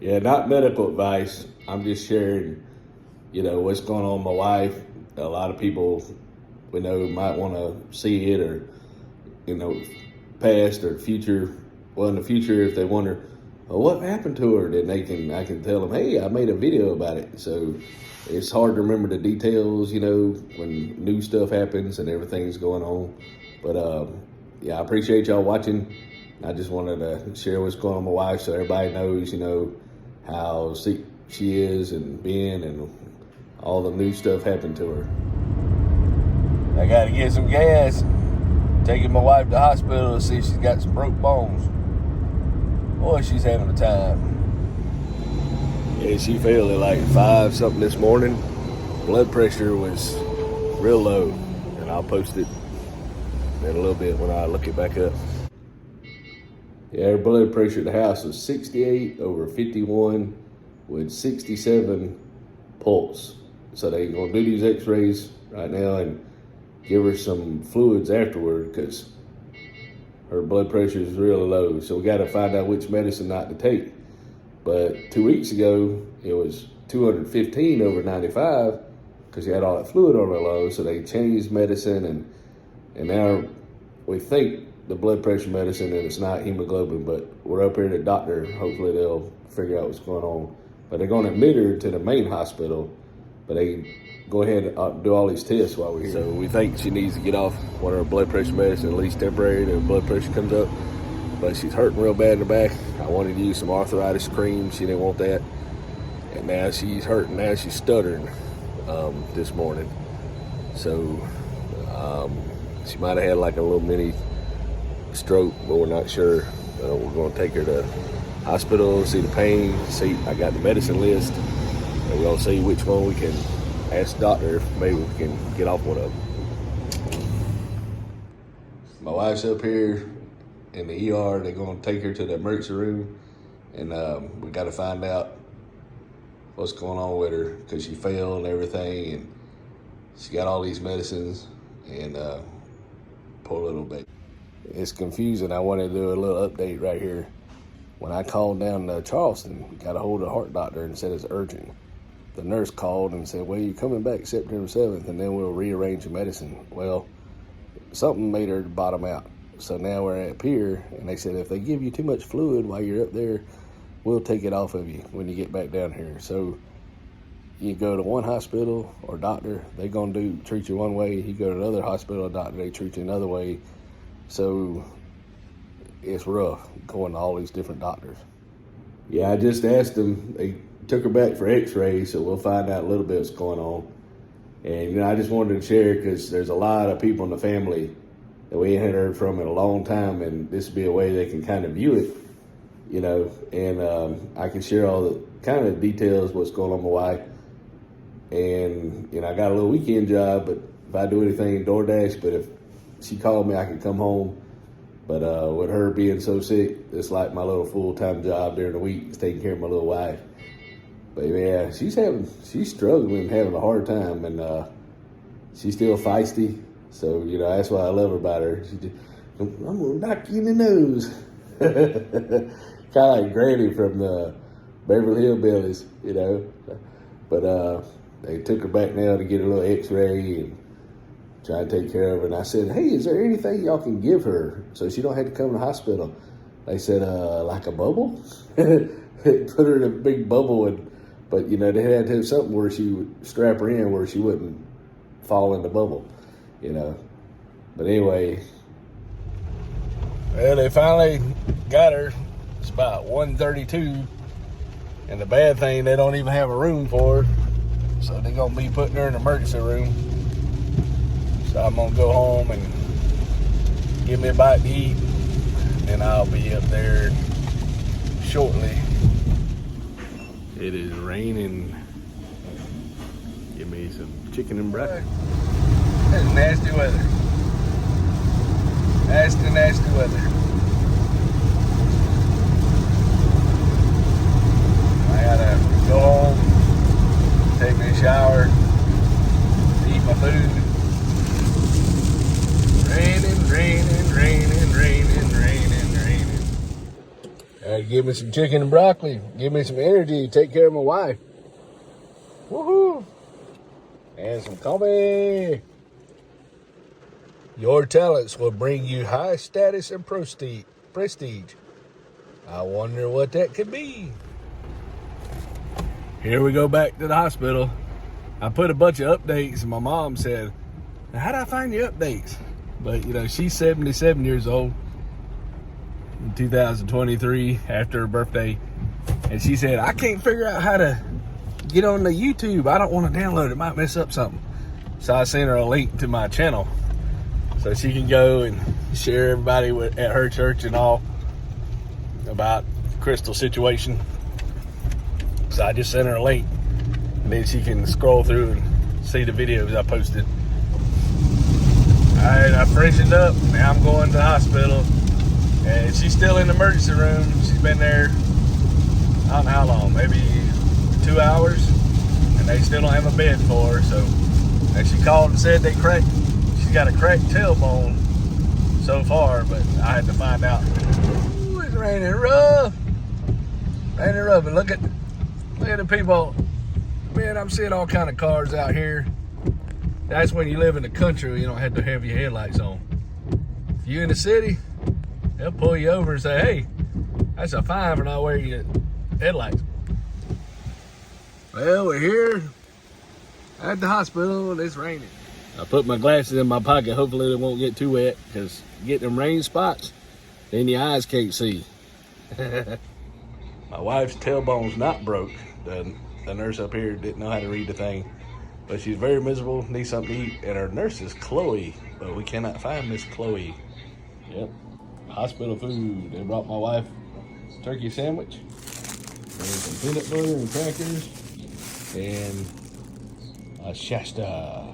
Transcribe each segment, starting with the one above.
Yeah, not medical advice. I'm just sharing, what's going on with my wife. A lot of people we know might want to see it or, past or future. Well, in the future, if they wonder, well, what happened to her, then I can tell them, hey, I made a video about it. So it's hard to remember the details, when new stuff happens and everything's going on. But yeah, I appreciate y'all watching. I just wanted to share what's going on with my wife so everybody knows, how sick she is and been and all the new stuff happened to her. I got to get some gas. Taking my wife to the hospital to see if she's got some broke bones. Boy, she's having a time. Yeah, she fell at like 5 something this morning. Blood pressure was real low, and I'll post it in a little bit when I look it back up. Yeah, her blood pressure at the house was 68 over 51 with 67 pulse. So they're gonna do these x-rays right now and give her some fluids afterward because her blood pressure is really low. So we gotta find out which medicine not to take. But 2 weeks ago, it was 215 over 95 because she had all that fluid on her low. So they changed medicine and now we think the blood pressure medicine and it's not hemoglobin, but we're up here at the doctor. Hopefully they'll figure out what's going on. But they're gonna admit her to the main hospital, but they go ahead and do all these tests while we're here. So we think she needs to get off one of her blood pressure medicine, at least temporary, till her blood pressure comes up. But she's hurting real bad in the back. I wanted to use some arthritis cream. She didn't want that. And now she's hurting. Now she's stuttering this morning. So she might have had like a little mini stroke, but we're not sure. We're going to take her to hospital, see the pain, see. I got the medicine list, and we're going to see which one we can ask the doctor if maybe we can get off one of them. My wife's up here in the ER. They're going to take her to the emergency room, and we got to find out what's going on with her because she fell and everything, and she got all these medicines, and poor little baby. It's confusing. I want to do a little update right here. When I called down to Charleston, got a hold of the heart doctor and said it's urgent. The nurse called and said, well, you're coming back September 7th, and then we'll rearrange the medicine. Well, something made her bottom out. So now we're at Pier, and they said if they give you too much fluid while you're up there, we'll take it off of you when you get back down here. So you go to one hospital or doctor, they're going to treat you one way. You go to another hospital or doctor, they treat you another way. So it's rough going to all these different doctors. Yeah, I just asked them. They took her back for x-rays, so we'll find out a little bit what's going on. And, I just wanted to share because there's a lot of people in the family that we ain't heard from in a long time, and this would be a way they can kind of view it, and I can share all the kind of details, what's going on with my wife. And, I got a little weekend job, but if I do anything, DoorDash, but if she called me, I could come home. But with her being so sick, it's like my little full-time job during the week is taking care of my little wife. But yeah, she's struggling, having a hard time, and she's still feisty. So, that's what I love about her. I'm gonna knock you in the nose. Kind of like Granny from the Beverly Hillbillies, But they took her back now to get a little x-ray and try to take care of her. And I said, hey, is there anything y'all can give her so she don't have to come to the hospital? They said, like a bubble? Put her in a big bubble, but they had to have something where she would strap her in where she wouldn't fall in the bubble, But anyway, well, they finally got her. It's about 1:32, and the bad thing, they don't even have a room for her, so they're gonna be putting her in the emergency room. So I'm gonna go home and give me a bite to eat, and I'll be up there shortly. It is raining. Give me some chicken and breakfast. It's nasty weather. Nasty weather. I gotta go home, take me a shower, eat my food. Raining. give me some chicken and broccoli. Give me some energy. Take care of my wife. Woohoo! And some coffee. Your talents will bring you high status and prestige. I wonder what that could be. Here we go back to the hospital. I put a bunch of updates and my mom said, how do I find your updates? But, you know, she's 77 years old in 2023 after her birthday. And she said, I can't figure out how to get on the YouTube. I don't want to download it. It might mess up something. So I sent her a link to my channel so she can go and share everybody at her church and all about Crystal's situation. So I just sent her a link, and then she can scroll through and see the videos I posted. Alright, I freshened up. Now I'm going to the hospital. And she's still in the emergency room. She's been there, I don't know how long, maybe 2 hours. And they still don't have a bed for her. So, and she called and said she's got a cracked tailbone so far, but I had to find out. Ooh, it's raining rough. Raining rough. And look at the people. Man, I'm seeing all kind of cars out here. That's when you live in the country, you don't have to have your headlights on. If you're in the city, they'll pull you over and say, hey, that's a fine for not wearing your headlights. Well, we're here at the hospital and it's raining. I put my glasses in my pocket. Hopefully they won't get too wet, because you get them rain spots, then your eyes can't see. My wife's tailbone's not broke. The nurse up here didn't know how to read the thing. But she's very miserable, needs something to eat, and her nurse is Chloe, but we cannot find Miss Chloe. Yep, hospital food. They brought my wife a turkey sandwich, and some peanut butter and crackers, and a Shasta.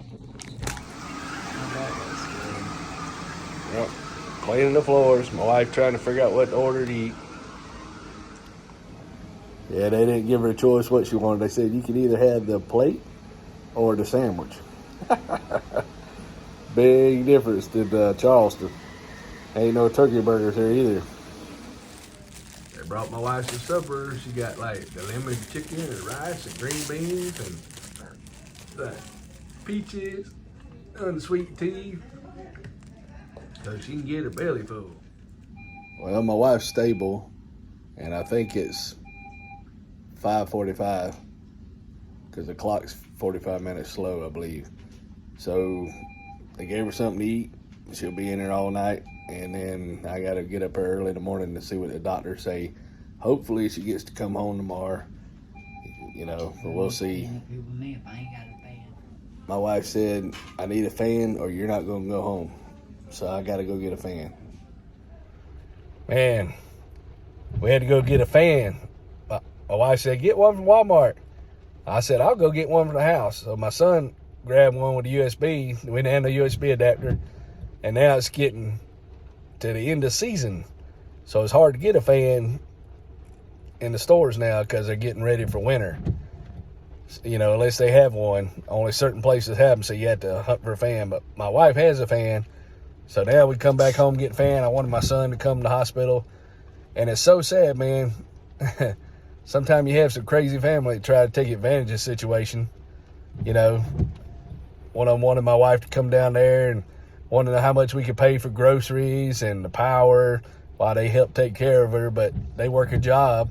Yep, cleaning the floors. My wife trying to figure out what to order to eat. Yeah, they didn't give her a choice what she wanted. They said you could either have the plate or the sandwich. Big difference to Charleston. Ain't no turkey burgers here either. They brought my wife some supper. She got like the lemon chicken and rice and green beans and the peaches and sweet tea, so she can get her belly full. Well, my wife's stable, and I think it's 5:45 because the clock's 45 minutes slow, I believe. So they gave her something to eat. She'll be in there all night, and then I got to get up early in the morning to see what the doctors say. Hopefully she gets to come home tomorrow, you know, but we'll see. My wife said, I need a fan or you're not going to go home. So I got to go get a fan. Man, we had to go get a fan. My wife said, get one from Walmart. I said, I'll go get one from the house. So my son grabbed one with a USB. We didn't have a USB adapter. And now it's getting to the end of season. So it's hard to get a fan in the stores now because they're getting ready for winter. You know, unless they have one. Only certain places have them, so you have to hunt for a fan. But my wife has a fan. So now we come back home, get a fan. I wanted my son to come to the hospital. And it's so sad, man. Sometimes you have some crazy family try to take advantage of the situation. You know, one of them wanted my wife to come down there and wanted to know how much we could pay for groceries and the power while they help take care of her, but they work a job.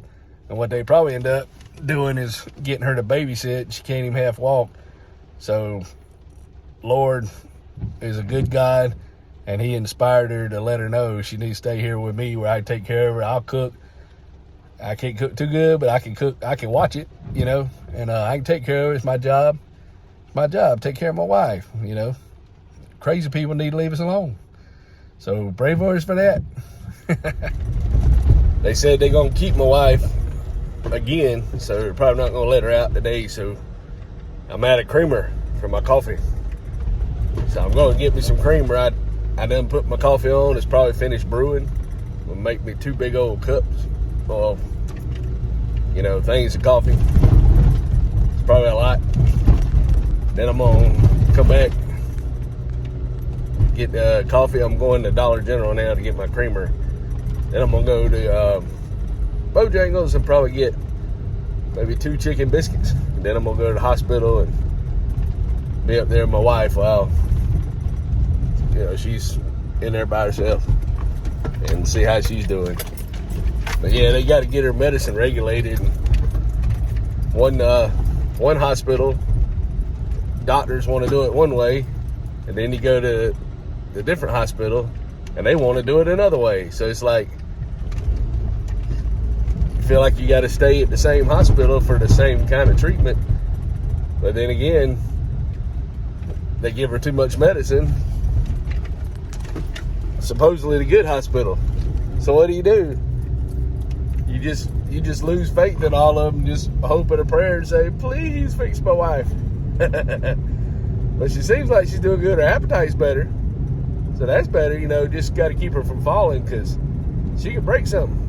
And what they probably end up doing is getting her to babysit. She can't even half walk. So, Lord is a good God, and he inspired her to let her know she needs to stay here with me where I take care of her. I'll cook. I can't cook too good, but I can cook. I can watch it, you know, and I can take care of it. It's my job. It's my job. Take care of my wife, you know. Crazy people need to leave us alone. So pray for us for that. They said they're going to keep my wife again, so they're probably not going to let her out today. So I'm out of creamer for my coffee. So I'm going to get me some creamer. I done put my coffee on. It's probably finished brewing. Will make me 2 big old cups of, you know, things of coffee. It's probably a lot. Then I'm going to come back, get coffee. I'm going to Dollar General now to get my creamer. Then I'm going to go to Bojangles and probably get maybe 2 chicken biscuits. And then I'm going to go to the hospital and be up there with my wife while, you know, she's in there by herself and see how she's doing. But yeah, they got to get her medicine regulated. One hospital, doctors want to do it one way, and then you go to the different hospital and they want to do it another way. So it's like, you feel like you got to stay at the same hospital for the same kind of treatment. But then again, they give her too much medicine. Supposedly the good hospital. So what do? You just lose faith in all of them, just hope and a prayer and say, please fix my wife. But she seems like she's doing good. Her appetite's better. So that's better, you know, just got to keep her from falling because she could break something.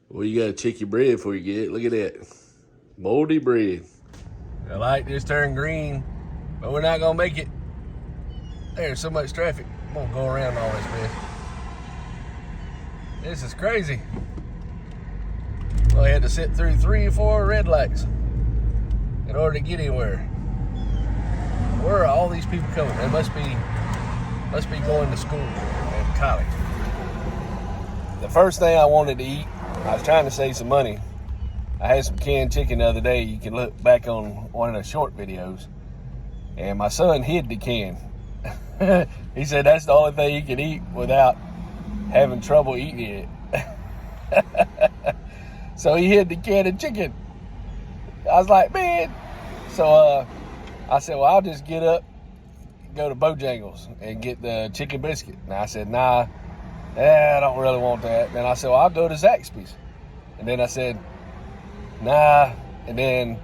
Well, you got to check your bread before you get it. Look at that. Moldy bread. The light just turned green, but we're not going to make it. There's so much traffic. I'm going to go around all this mess. This is crazy. Well, I had to sit through 3 or 4 red lights in order to get anywhere. Where are all these people coming? They must be going to school and college. The first thing I wanted to eat, I was trying to save some money. I had some canned chicken the other day. You can look back on one of the short videos. And my son hid the can. He said that's the only thing he can eat without having trouble eating it. So he hid the can of chicken. I was like, man. So I said, well, I'll just get up, go to Bojangles and get the chicken biscuit. And I said, nah, I don't really want that. Then I said, well, I'll go to Zaxby's. And then I said, nah. And then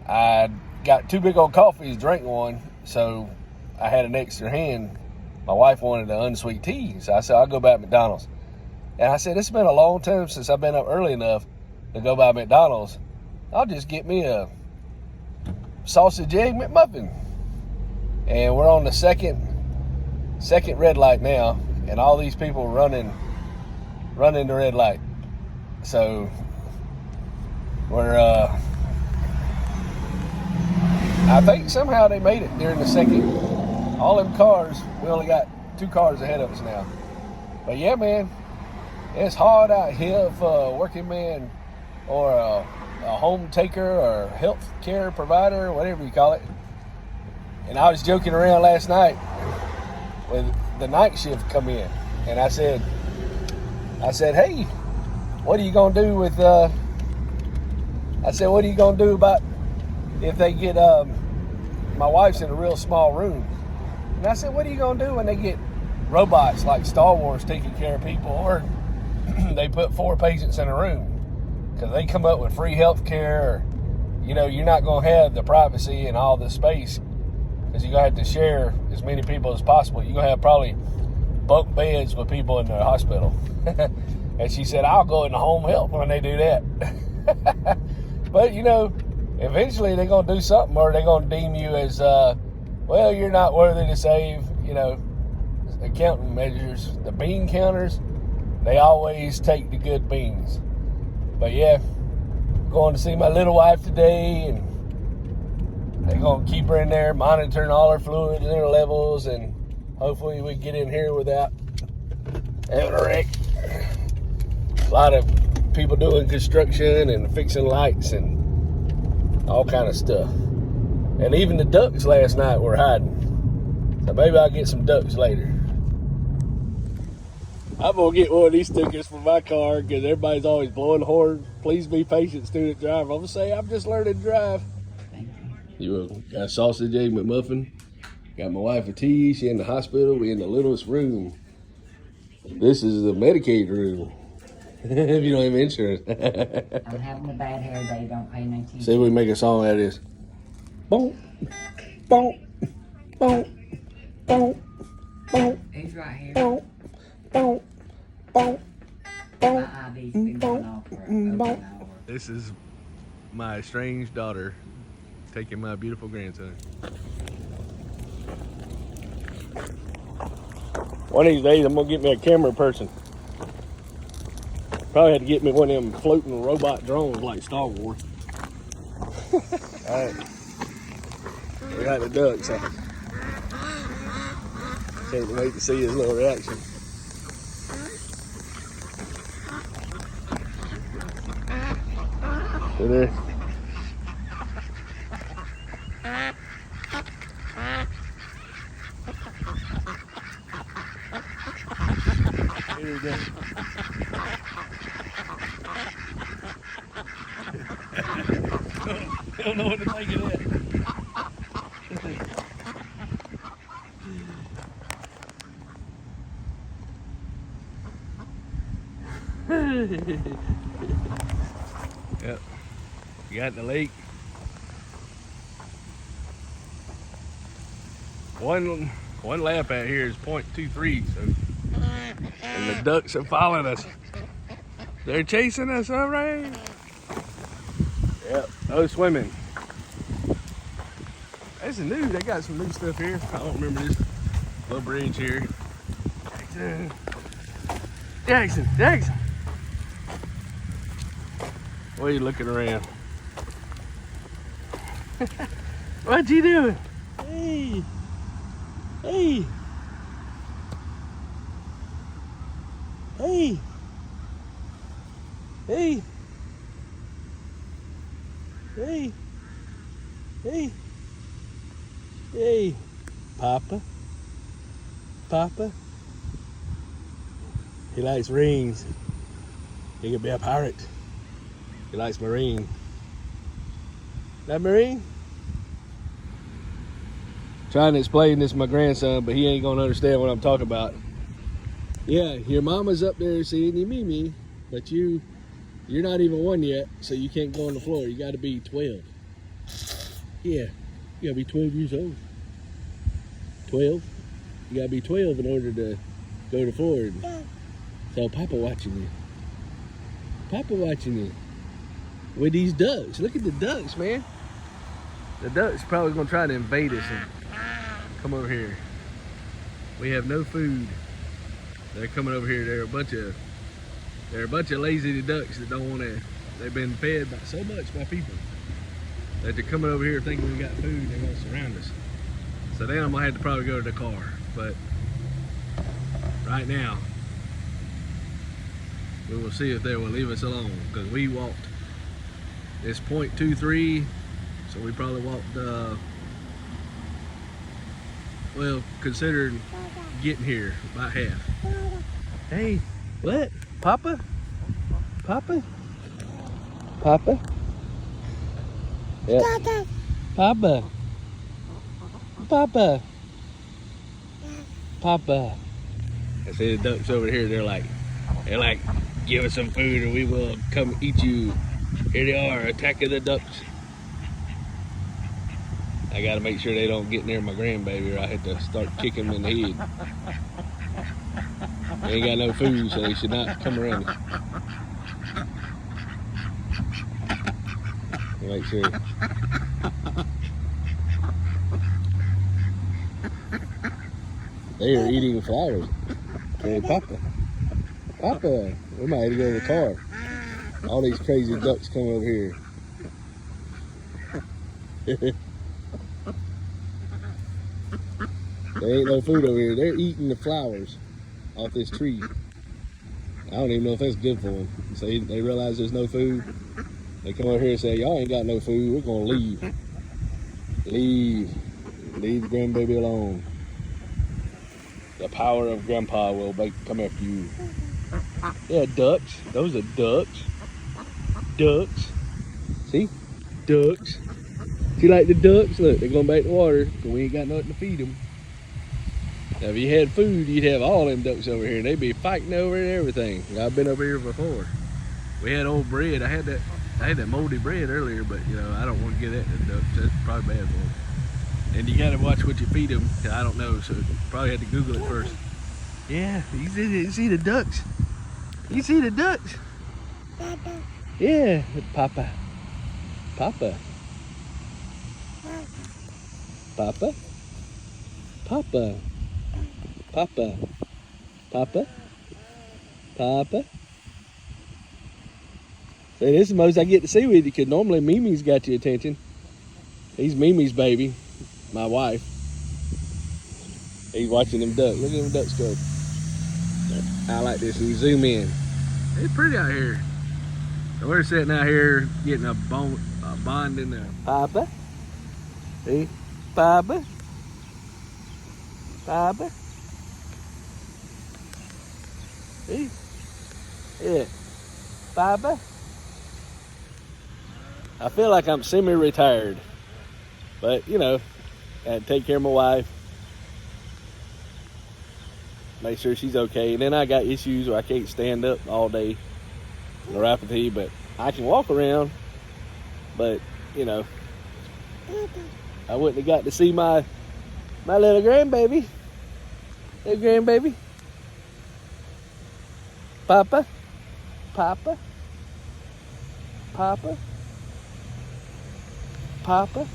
I got 2 big old coffees, drank one. So I had an extra hand. My wife wanted an unsweet tea. So I said, I'll go back to McDonald's. And I said, it's been a long time since I've been up early enough to go by McDonald's. I'll just get me a sausage egg McMuffin. And we're on the second red light now, and all these people running the red light. So we're I think somehow they made it during the second. All them cars, we only got 2 cars ahead of us now. But yeah, man, it's hard out here for a working man or a home taker or health care provider, whatever you call it. And I was joking around last night when the night shift come in, and I said, hey, what are you gonna do with? I said, what are you gonna do about if they get? My wife's in a real small room, and I said, what are you gonna do when they get robots like Star Wars taking care of people, or they put 4 patients in a room? Because they come up with free health care, or, you know, you're not going to have the privacy and all the space because you're going to have to share as many people as possible. You're going to have probably bunk beds with people in the hospital. And she said, I'll go into home health when they do that. But, you know, eventually they're going to do something, or they're going to deem you as, well, you're not worthy to save, you know, accounting measures. The bean counters, they always take the good beans. But yeah, going to see my little wife today, and they're going to keep her in there, monitoring all her fluids and her levels, and hopefully we get in here without having a wreck. A lot of people doing construction and fixing lights and all kind of stuff. And even the ducks last night were hiding. So maybe I'll get some ducks later. I'm going to get one of these stickers for my car because everybody's always blowing the horn. Please be patient, student driver. I'm going to say I'm just learning to drive. Thank you. You will. Got a sausage egg McMuffin. Got my wife a tea. She in the hospital. We in the littlest room. This is the Medicaid room. If you don't have insurance. I'm having a bad hair day. Don't pay no attention. See if we can make a song out of this. Boom, boom, boom, boom, boom. Who's right here? Boom, boom, boom, My IV's been going off for over an hour. This is my estranged daughter taking my beautiful grandson. One of these days, I'm gonna get me a camera person. Probably had to get me one of them floating robot drones like Star Wars. Alright. We got the ducks. So can't wait to see his little reaction. So there. Here we go. I don't know what to think of that. Yep, you got the lake. One lap out here is 0.23, so and the ducks are following us. They're chasing us, all right. Yep, no swimming. That's new. They got some new stuff here. I don't remember this little bridge here. Jackson. What are you looking around? What you doing? Hey. Hey. Hey. Hey. Hey. Hey. Hey. Papa. He likes rings. He could be a pirate. He likes marine. That marine? Trying to explain this to my grandson, but he ain't gonna understand what I'm talking about. Yeah, your mama's up there seeing you, Mimi, but you're not even 1 yet, so you can't go on the floor. You gotta be 12. Yeah, you gotta be 12 years old. 12? You gotta be 12 in order to go to the floor. So Papa watching you. Papa watching you. With these ducks. Look at the ducks, man. The ducks probably gonna try to invade us and come over here. We have no food. They're coming over here. They're a bunch of lazy ducks that don't want to. They've been fed by so much by people that they're coming over here thinking we got food. They're gonna surround us. So then I'm gonna have to probably go to the car. But right now, we will see if they will leave us alone, because we walked. It's 0.23, so we probably walked, well, considering getting here, about half. Hey, what? Papa? Papa? Papa? Yeah. Papa? Papa? Papa? I see the ducks over here, they're like, give us some food or we will come eat you. Here they are, attacking the ducks. I gotta make sure they don't get near my grandbaby or I had to start kicking them in the head. They ain't got no food, so they should not come around me. Make sure. They are eating flowers. Hey, Papa. Papa, we might have to go to the car. All these crazy ducks come over here. There ain't no food over here. They're eating the flowers off this tree. I don't even know if that's good for them. So they realize there's no food. They come over here and say, y'all ain't got no food. We're gonna leave. Leave. Leave the grandbaby alone. The power of grandpa will come after you. Yeah, ducks. Those are ducks. Ducks. See? Ducks. See, like the ducks? Look, they're going back to the water because we ain't got nothing to feed them. Now, if you had food, you'd have all them ducks over here. They'd be fighting over it and everything. I've been over here before. We had old bread. I had that moldy bread earlier, but you know, I don't want to give that to the ducks. That's probably bad for them. And you gotta watch what you feed them. I don't know, so probably had to Google it first. Yeah, you see the ducks? You see the ducks? Papa. Yeah, Papa. Papa. Papa. Papa. Papa. Papa. Papa. And this is the most I get to see with you, because normally Mimi's got your attention. He's Mimi's baby, my wife. He's watching them ducks. Look at them ducks go. I like this. We zoom in. It's pretty out here. So we're sitting out here getting a bond in there. Papa. See? Papa. Papa. See? Yeah. Papa. I feel like I'm semi-retired. But, you know, I take care of my wife. Make sure she's okay. And then I got issues where I can't stand up all day. Neuropathy, but I can walk around. But, you know, I wouldn't have got to see my little grandbaby. Little grandbaby. Papa. Papa. Papa. Papa.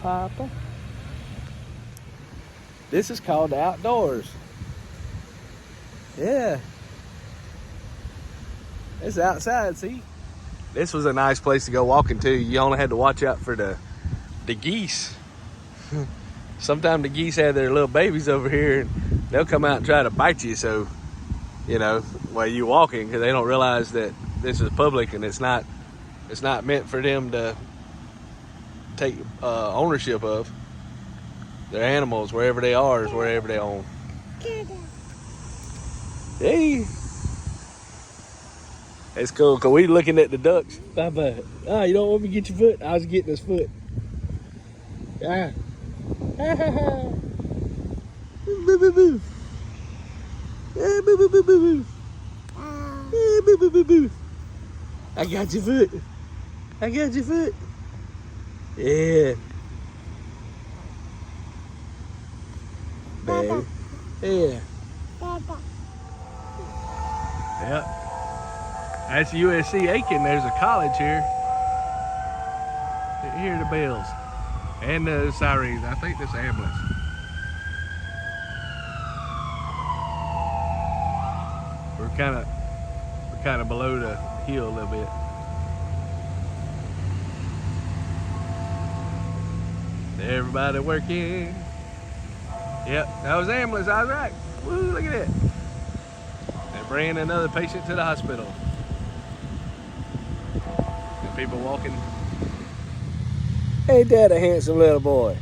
Papa. This is called the outdoors. Yeah. It's outside, see? This was a nice place to go walking to. You only had to watch out for the geese. Sometimes the geese have their little babies over here and they'll come out and try to bite you. So, you know, while you're walking, because they don't realize that this is public and it's not meant for them to take ownership of. Their animals, wherever they are, is wherever they own. Hey. It's cool, because we looking at the ducks. Bye-bye. Ah, you don't want me to get your foot? I was getting his foot. Ah. Boo, boo, boo. Ah, boo, boo, boo, boo, boo. Ah, boo, boo, boo, boo. I got your foot. I got your foot. Yeah. Baby. Yeah. Yep. That's USC Aiken. There's a college here. You hear the bells and the sirens. I think that's ambulance. We're kind of below the hill a little bit. Everybody working. Yep, that was ambulance. I was right. Woo, look at that. They're bringing another patient to the hospital. And people walking. Ain't that a handsome little boy?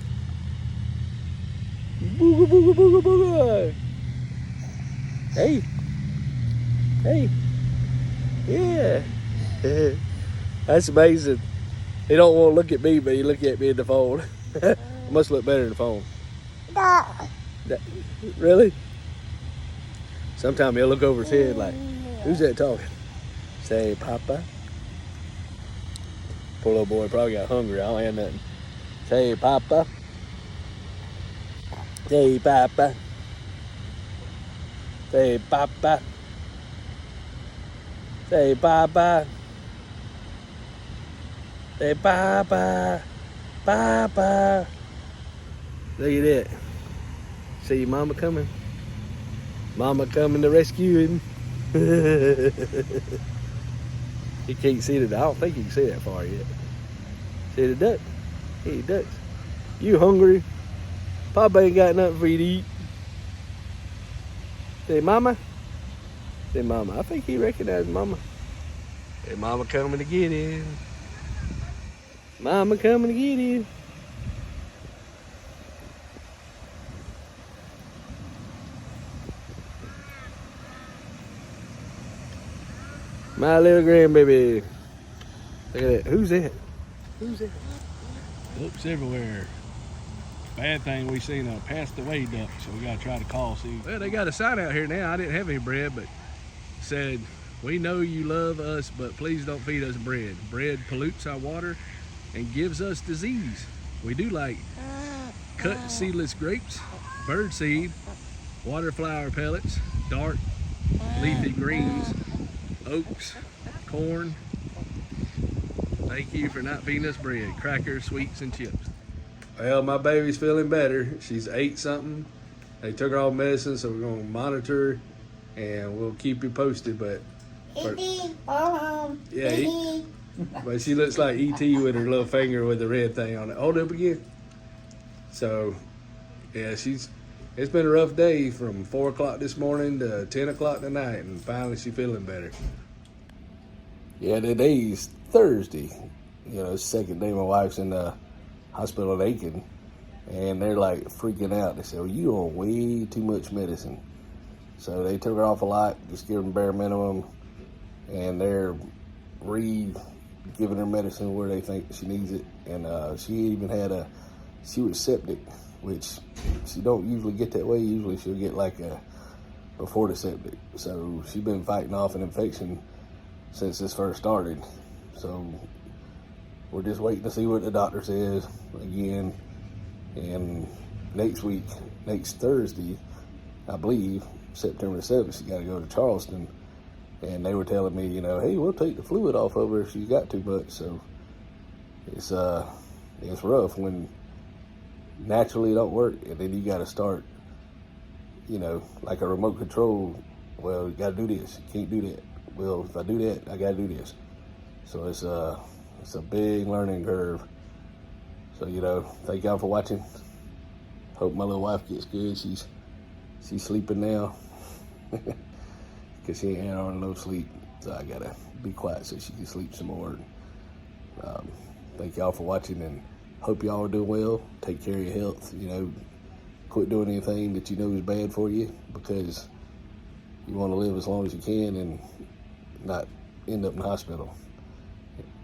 Booga, booga, booga, booga. Hey. Hey. Yeah. That's amazing. He don't want to look at me, but he look at me in the phone. Must look better in the phone. Really? Sometimes he'll look over his head like, who's that talking? Say, Papa. Poor little boy probably got hungry. I don't have nothing. Say, Papa. Say, Papa. Say, Papa. Say, Papa. Say, Papa. Papa. Look at that. See your mama coming? Mama coming to rescue him. He can't see the, I don't think he can see that far yet. See the duck? Hey, ducks. You hungry? Papa ain't got nothing for you to eat. Say mama. Say mama. I think he recognized mama. Hey, mama coming to get him. Mama coming to get him. My little grandbaby. Look at that. Who's that? Who's that? Ducks everywhere. Bad thing, we seen a passed away duck, so we gotta try to call, see. Well, they got a sign out here now. I didn't have any bread, but said, we know you love us, but please don't feed us bread. Bread pollutes our water and gives us disease. We do like cut seedless grapes, bird seed, water flower pellets, dark leafy greens, oats, corn. Thank you for not feeding us bread, crackers, sweets, and chips. Well, my baby's feeling better. She's ate something. They took her off medicine, so we're gonna monitor her and we'll keep you posted. But E.T., go home. Yeah, E.T. But she looks like E.T. with her little finger with the red thing on it. Hold it up again. So, yeah, it's been a rough day from 4 o'clock this morning to 10 o'clock tonight, and finally she's feeling better. Yeah, today's Thursday. You know, second day my wife's in the hospital in Aiken, and they're like freaking out. They said, well, you on way too much medicine. So they took her off a lot, just give them bare minimum, and they're giving her medicine where they think she needs it. And she even had she was septic, which she don't usually get that way. Usually she'll get like before the septic. So she's been fighting off an infection since this first started. So we're just waiting to see what the doctor says again. And next week, next Thursday, I believe, September 7th, she got to go to Charleston. And they were telling me, you know, hey, we'll take the fluid off of her if she's got too much. So it's rough when naturally it don't work, and then you got to start, you know, like a remote control. Well, you got to do this. You can't do that. Well, if I do that, I got to do this. So it's a big learning curve. So, you know, thank y'all for watching. Hope my little wife gets good. She's sleeping now. Because she ain't had on no sleep, so I gotta be quiet so she can sleep some more. Thank y'all for watching, and hope y'all are doing well. Take care of your health. You know, quit doing anything that you know is bad for you, because you want to live as long as you can and not end up in the hospital.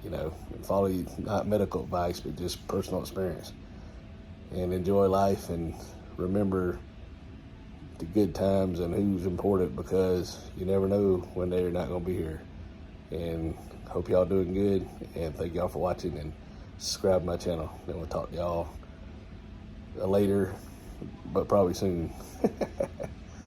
You know, follow not medical advice, but just personal experience. And enjoy life, and remember the good times and who's important, because you never know when they're not going to be here. And hope y'all doing good, and thank y'all for watching, and subscribe to my channel. Then we'll talk to y'all later, but probably soon.